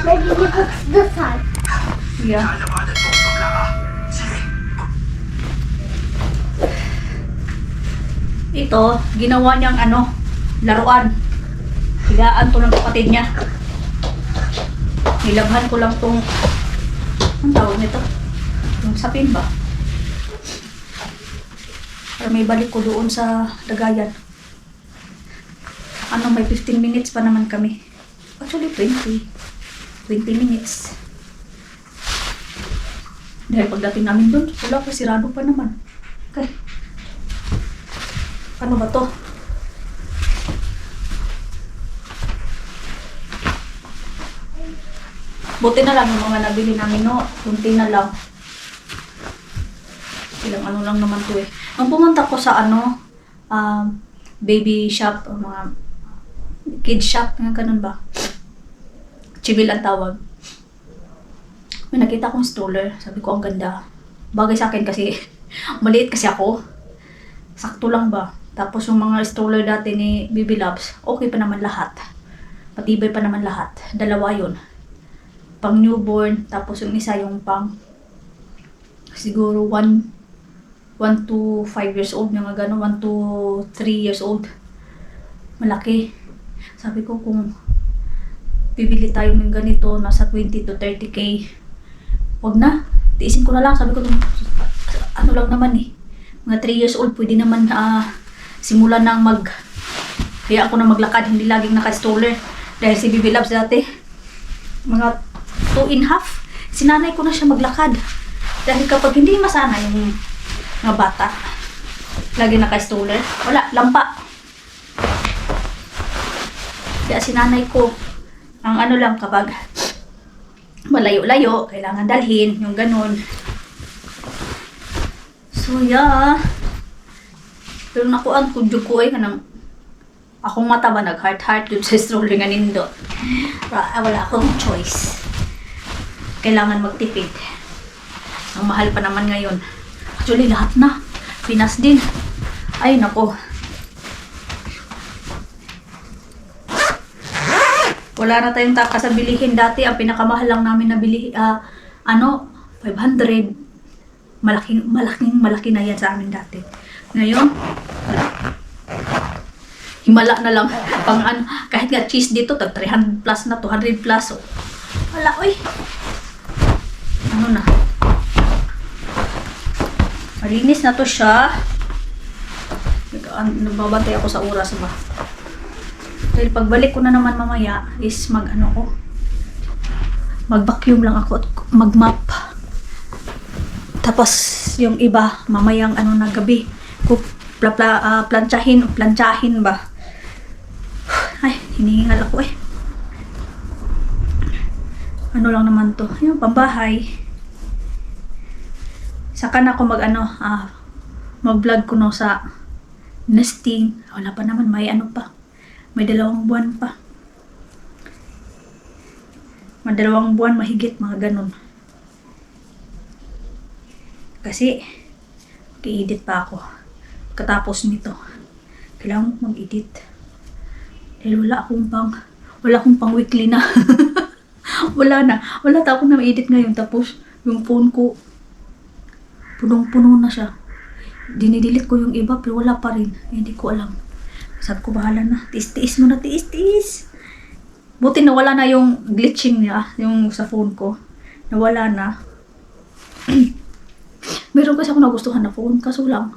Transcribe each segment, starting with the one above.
Maybe he puts this side. Yeah. Ito, ginawa niyang laruan. Higaan to ng kapatid niya. Nilabhan ko lang tong, ang tawag nito? Yung sapin ba? Para may balik ko doon sa lagayan. May 15 minutes pa naman kami. Actually, 20 minutes. Dahil pagdating namin doon, wala pa, sirado pa naman. Okay. Ano ba to? Buti na lang yung mga nabili namin, no? Kunti na lang. Ilang lang naman to eh. Nung pumunta ko sa baby shop, mga kid shop, nga ganun ba? Chibil ang tawag. May nakita akong stroller. Sabi ko, ang ganda. Bagay sa akin kasi, maliit kasi ako. Sakto lang ba? Tapos yung mga stroller dati ni Baby Loves, okay pa naman lahat. Patibay pa naman lahat. Dalawa yun. Pang newborn, tapos yung isa yung pang siguro 1 to 5 years old, mga gano'n, 1 to 3 years old. Malaki. Sabi ko kung bibili tayo ng ganito, nasa 20 to 30K. Huwag na. Tiisin ko na lang. Sabi ko, lang naman eh. Mga 3 years old, pwede naman simulan ng kaya ako na maglakad, hindi laging naka-stroller. Dahil si Baby Loves dati, mga 2.5, sinanay ko na siya maglakad. Dahil kapag hindi masana yung mga bata, lagi naka-stroller, wala, lampa. Kaya sinanay ko, ang lang kapag malayo-layo, kailangan dalhin, yung ganun. So yeah. Pero nakuan ko ko ay kanang akong mata ba nag-heart yun sa stroller nga nindo. Wala akong choice. Kailangan magtipid. Ang mahal pa naman ngayon. Actually, lahat na. Pinas din. Ay, nako. Wala na tayong taka sa bilihin. Dati, ang pinakamahal lang namin na bili, 500. Malaki na yan sa amin dati. Ngayon, himala na lang. Kahit nga cheese dito, tag 300 plus na, 200 plus. So, wala, oy. Na. Malinis na to siya. Nagbabantay ako sa oras ba. Dahil pagbalik ko na naman mamaya is mag-vacuum lang ako at mag-mop. Tapos yung iba mamayang na gabi ko plantsahin ba. Ay, hinihingal ako eh. Lang naman to. Yung pambahay. Saka na ako mag-vlog ko no sa nesting. Wala pa naman, may pa. May 2 buwan pa. May 2 buwan mahigit, mga ganun. Kasi, mag-i-edit pa ako. Katapos nito, kailangan ko mag-edit. Dahil wala akong pang weekly na. Wala akong na ma-edit ngayon. Tapos, yung phone ko, punong-puno na siya. Dinidelete ko yung iba, pero wala pa rin. Hindi ko alam. Sabi ko, bahala na. Tiis-tiis mo na, tiis-tiis. Buti nawala na yung glitching niya, yung sa phone ko. Nawala na. Meron kasi ako nagustuhan na phone, kaso lang,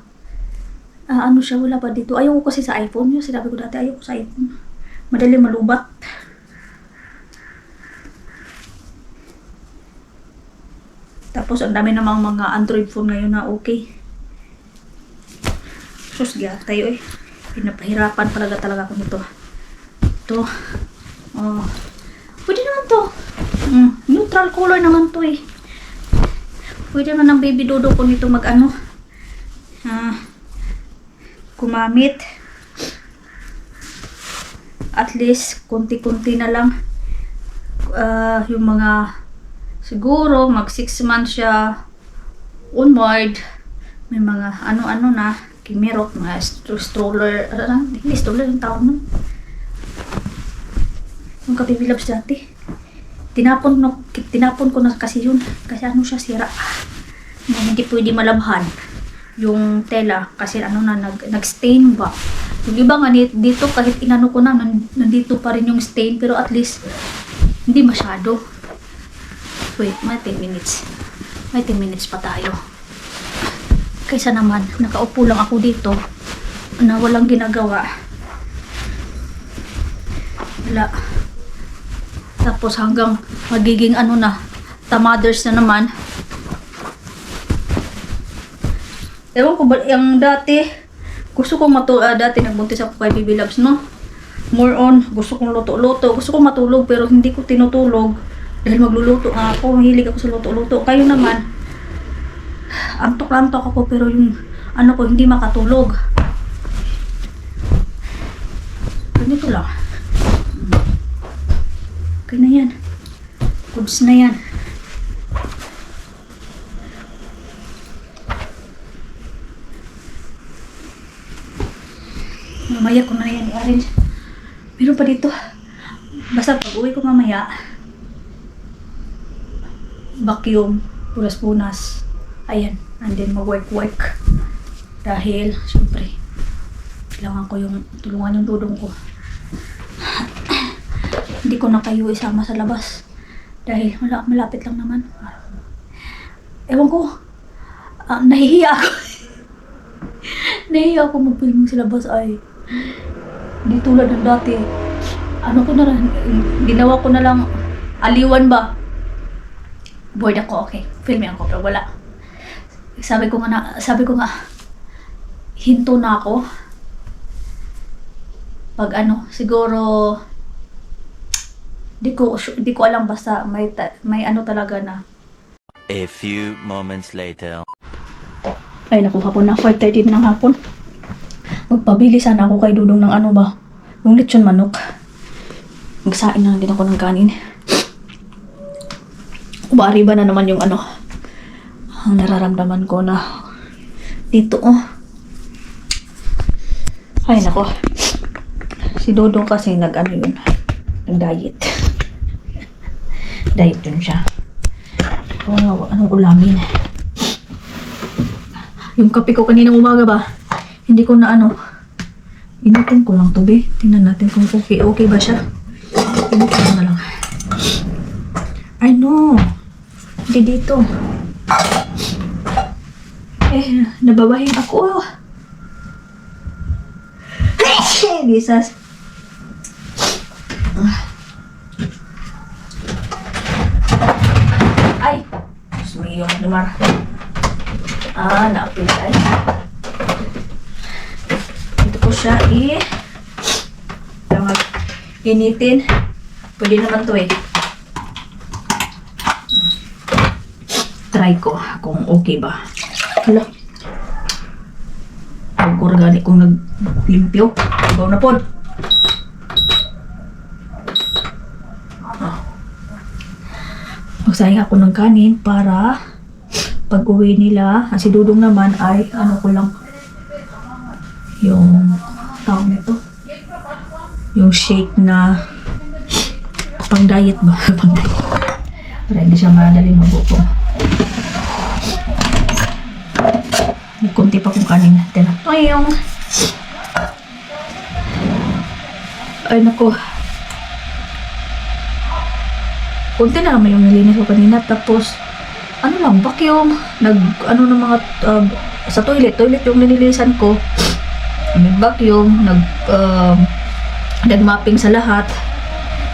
siya, wala pa dito. Ayaw ko kasi sa iPhone. Yung sinabi ko dati, ayaw ko sa iPhone. Madali malubat. Tapos, ang dami namang mga Android phone ngayon na okay. Sus, tayo eh. Pinapahirapan talaga ako nito. Ito. Oh. Pwede naman to. Neutral color naman to eh. Pwede naman ng baby dodo ko nito kumamit. At least, konti-konti na lang. Yung mga, siguro, mag 6 months siya onward. May mga ano-ano na. Kimirok, mga stroller, hindi stroller yung tawag nun. Yung ka-Baby Loves dati. tinapon ko na kasi yun. Kasi ano siya, sira. Na hindi pwede malabhan yung tela kasi ano na nag-stain ba. Yung iba nga dito kahit inano ko na nandito pa rin yung stain pero at least hindi masyado. Wait, may 10 minutes. May 10 minutes pa tayo. Kaysa naman nakaupo lang ako dito na walang ginagawa. Wala. Tapos hanggang magiging ano na, tamaders na naman. Ewan ko ba, yung dati, gusto kong dati nagbuntis ako kay Baby Loves, no? More on, gusto kong luto-luto. Gusto kong matulog, pero hindi ko tinutulog. Dahil magluluto nga ako, mahilig ako sa luto-luto. Kayo naman, antok-antok ako, pero yung, ano ko, hindi makatulog. Ganito lang. Okay na yan. Goods na yan. Mamaya ko na yan i-arrange. Meron pa dito. Basta pag uwi ko mamaya, vacuum, punas-punas. Ayan. And then mag-work. Dahil, syempre, kailangan ko yung tulungan yung dudong ko. Hindi ko na kayo isama sa labas. Dahil malapit lang naman. Ewan ko. Nahihiya ako. Nahihiya ako mag-filming sa labas ay hindi tulad ng dati. Ano ko na lang, ginawa ko na lang aliwan ba? Bored ako, okay. Filming ako, pero wala. Sabi ko nga, hinto na ako. Pag ano, siguro, di ko alam basta may ano talaga na. A few moments later. Ay, nakuha ko na. 5:30 ng hapon. Magpabili sana ako kay Dudong ng ano ba? Yung lechon manok. Magsain na din ako ng kanin. Umari ba na naman yung ano? Ang nararamdaman ko na dito, oh. Ay, nako. Si Dudong kasi nag-ano yun. Nag-diet. Diet yun siya. Anong ulamin? Yung kape ko kaninang umaga ba? Hindi ko na ano. Inutin ko lang to, be. Tingnan natin kung okay ba siya. Inutin ko na lang. I know. Hindi dito. Nababahin ako. Jesus. Ay! Sumiyo mo naman. Naapilay. Ito ko siya initin. Pwede naman to eh. Try ko kung okay ba. Hala. Ang organic kong naglimpyo. Agaw na po. Magsayang ako ng kanin para pag uwi nila, si Dudong naman ay ano ko lang yung tawag nito, yung shake na pang diet ba? Pang diet para hindi siya madaling mabuko. Nagkunti pa kong kanin natin. Ay nako, kunti na naman yung nilinis ko kanina. Tapos ano lang, vacuum, ano ng mga, sa toilet yung nililisan ko, nag-vacuum, nag-mapping sa lahat.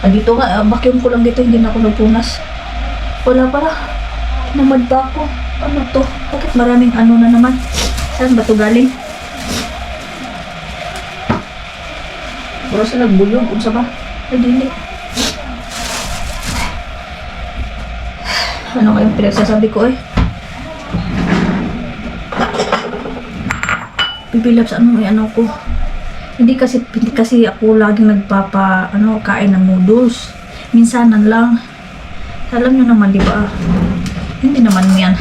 Dito nga, vacuum ko lang dito, hindi na ako nagpunas. Wala para, namad pa ako. Ano to? Bakit maraming ano na naman? Saan ba ito galing? Puro sa nagbulog, unsa ba? Ay, dili. Ano kayong pinagsasabi ko eh? Baby Loves, ano ko? Hindi kasi ako laging kain ng noodles. Minsanan lang. Alam nyo naman, di ba? Hindi naman yan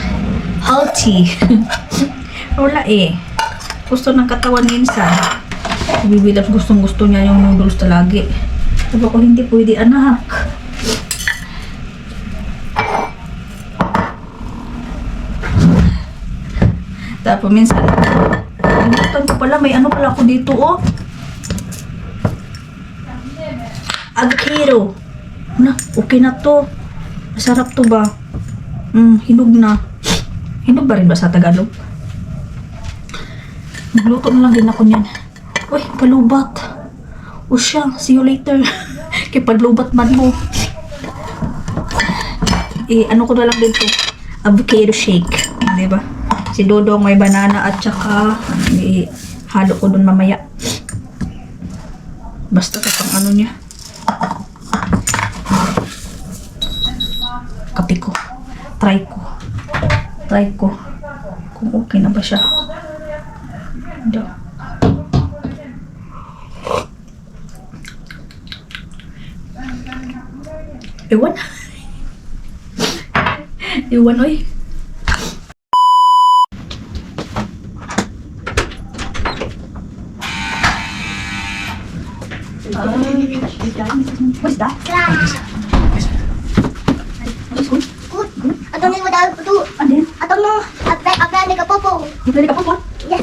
healthy. Wala eh. Gusto ng katawan minsan. Baby Loves, gustong gusto niya yung noodles talagi. Sabi ko, hindi pwede, anak. Tapos minsan, ko pala, may ano pala ako dito, oh. Avocado. Na, okay na to. Masarap to ba? Hinog na. Hinog ba rin ba sa Tagalog? Magluto na lang din ako niyan. Uy, palubat. O siya, see you later. Kaya paglubat man mo. Ano ko na lang din to. Avocado shake. Diba? Si Dodong may banana at saka halo ko dun mamaya. Basta sa pang ano niya. Kape ko. Try ko. Kung okay na ba siya. Ito. Iwan, oy. What's that? Good. Atong ni mo daw ito. And then, Atong mo. Apply ni kapopo. you play the kapot. Yes.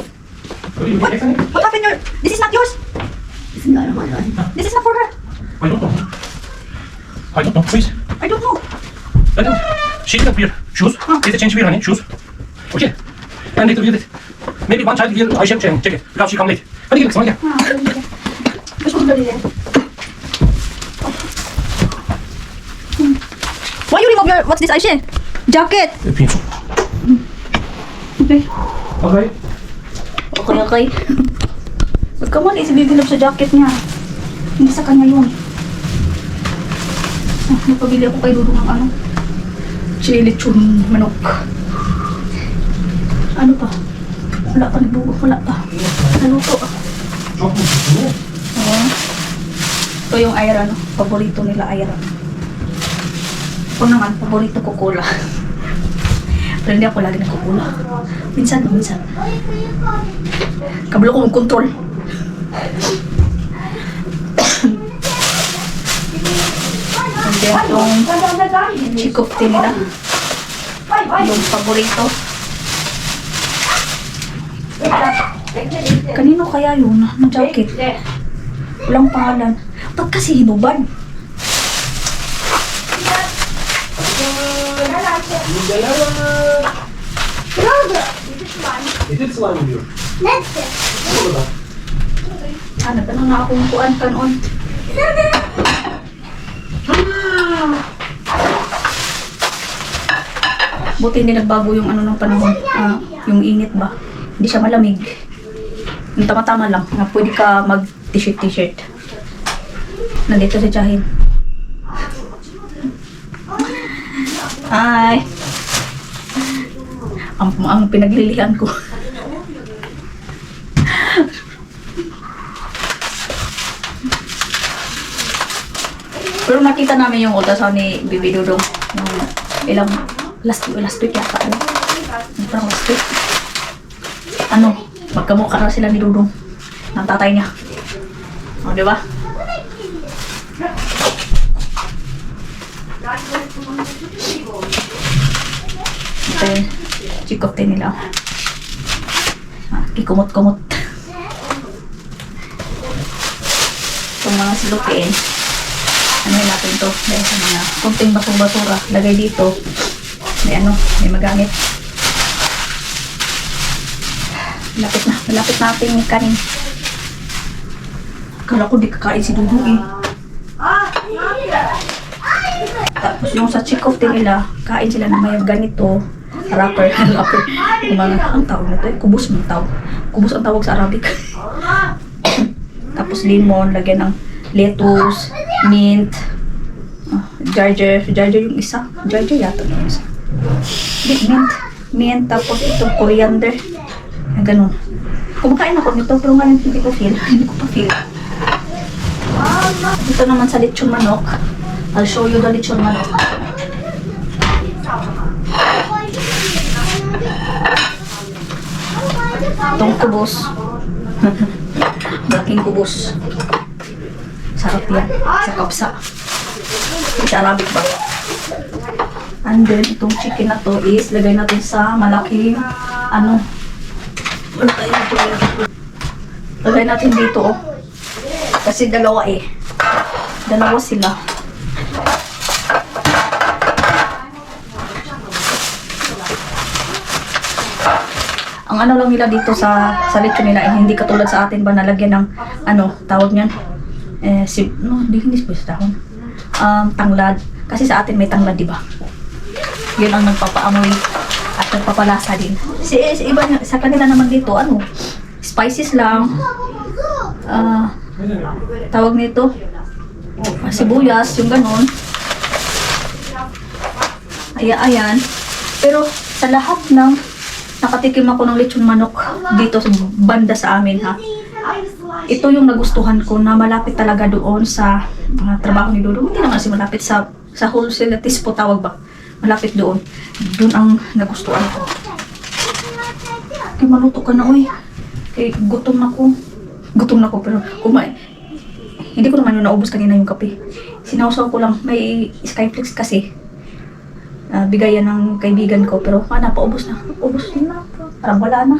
What happened? This is not yours. This is not for her. I don't know. I don't know, please. I don't know. I don't know. She didn't wear shoes. It's a change wear, honey, shoes. Okay. And later wear it. Maybe one child wear, I shall check it. Because she come late. What do you get? Why you remove your, what's this, Aisha? Jacket. Painful. Okay. Okay. Okay. Huwag ka man, isibibilab sa jacket niya. Hindi sa kanya yun. Napabili ako kay Dudu ng ano. Chili chun manok. Ano pa? Wala pa nagbuo. Wala pa. Naluto. Ayan. Ito yung ayran. No? Paborito nila ayran. Ako naman, paborito ko cola. Pero hindi ako lagi nagkukula. Minsan. Kabalo ko mag-control. And then yung chikop tea nila. Yung paborito. Kanino kaya yun? Na jacket? Walang pangalan. Ba't kasi hinubad? It's one of you. Next. Hanap na akong kuan kanon. Buti hindi nagbago yung ano ng panahon. Yung init ba? Hindi siya malamig. Yung tama-tama lang na pwede ka mag t-shirt. Nandito si Chahin. Ay. Ang pinaglilihan ko. Pero nakita namin yung ultrasound ni Bibi Dudong. Yung last week yata. Parang last week. Magkamukha na sila ni Dudong. Ng tatay niya. O, diba? Ito yung chikop din nila. Kikumot-kumot. Itong mga silupiin. Ano natin to? Dahil sa mga kunting basura. Lagay dito. May magamit. Malapit natin yung kanin. Akala ko di kakain si Dudu eh. Tapos yung sa chikof din nila, kain sila na may ganito. Wrapper. Yung mga, ang tawag na to eh. Kubos ang tawag. Kubos ang tawag sa Arabic. Tapos lemon, lagyan ng lettuce, mint, ginger yung isa. Ginger yata yung isa. Mint, tapos itong coriander. Ganun. Kumakain ako nito, pero ngayon hindi ko pa feel. Ito naman sa lechon manok. I'll show you the lechon manok. Itong kubos. Malaking kubos. Sarap yan. Sa kapsa. Sa Arabic ba? And then, itong chicken na to is lagay natin sa malaking Lagay natin dito, oh. Kasi dalawa eh. Dalawa sila. Ang ano lang nila dito sa lechon nila, eh, hindi katulad sa atin ba nalagyan ng, ano, tawag niyan? Hindi po sa dahon. Tanglad. Kasi sa atin may tanglad, di ba? Yun ang nagpapaamoy at nagpapalasa din. Sa iba, sa kanila naman dito, ano, spices lang. Tawag nito, sibuyas, yung ganon. Ayan. Pero sa lahat ng nakatikim ako ng lechon manok dito sa banda sa amin, ha, ito yung nagustuhan ko na malapit talaga doon sa trabaho ni Dodo. Hindi naman kasi malapit sa wholesale na tispo tawag ba? Malapit doon. Doon ang nagustuhan ko. Okay, maluto ka na, uy. Okay, gutom na ko pero kumain. Hindi ko naman yung naubos kanina yung kape. Sinawsaw ko lang. May Skyflex kasi. Bigayan ng kaibigan ko. Pero paubos na. Ubos na. Parang wala na.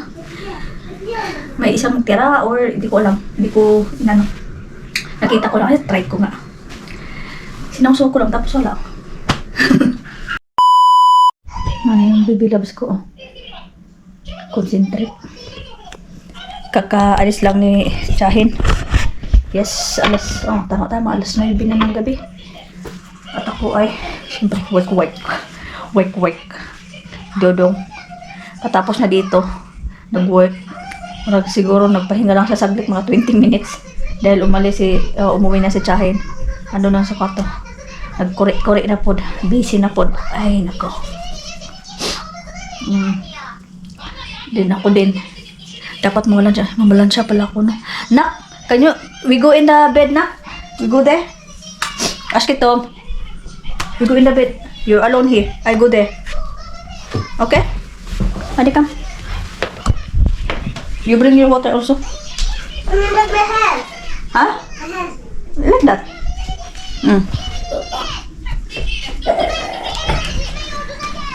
May isang tira or hindi ko alam. Hindi ko inano. Nakita ko lang. Try ko nga. Sinawsaw ko lang tapos wala. Ano yung baby loves ko, oh. Concentrate. Kakaalis lang ni Chahin. Yes, tama, alas 9 na ng gabi. At ako ay, siyempre, work. Dodong. Patapos na dito, nag-work. Siguro nagpahinga lang sa saglit, mga 20 minutes. Dahil umuwi na si Chahin. Ano na sa kwarto. Nagkuri na pod. Busy na pod. Ay, nako. Din ako din. Dapat mamalansya pala ako, no? Nak, we go in the bed, nak? We go there? Ask it, Tom. We go in the bed. You're alone here. I go there. Okay? Hadi, come. You bring your water also. Like my hand. Huh? My hand. Like that.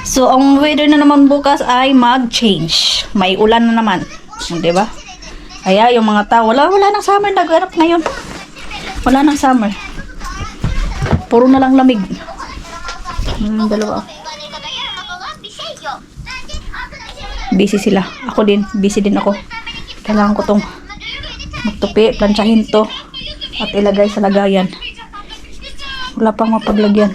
So, ang weather na naman bukas ay mag-change. May ulan na naman. Diba? Kaya yung mga tao, wala nang summer nag-arap ngayon. Wala nang summer. Puro na lang lamig. Dalawa. Busy sila. Ako din. Busy din ako. Kailangan ko tong magtupi, plansyahin to at ilagay sa lagayan. Wala pang mapaglagyan.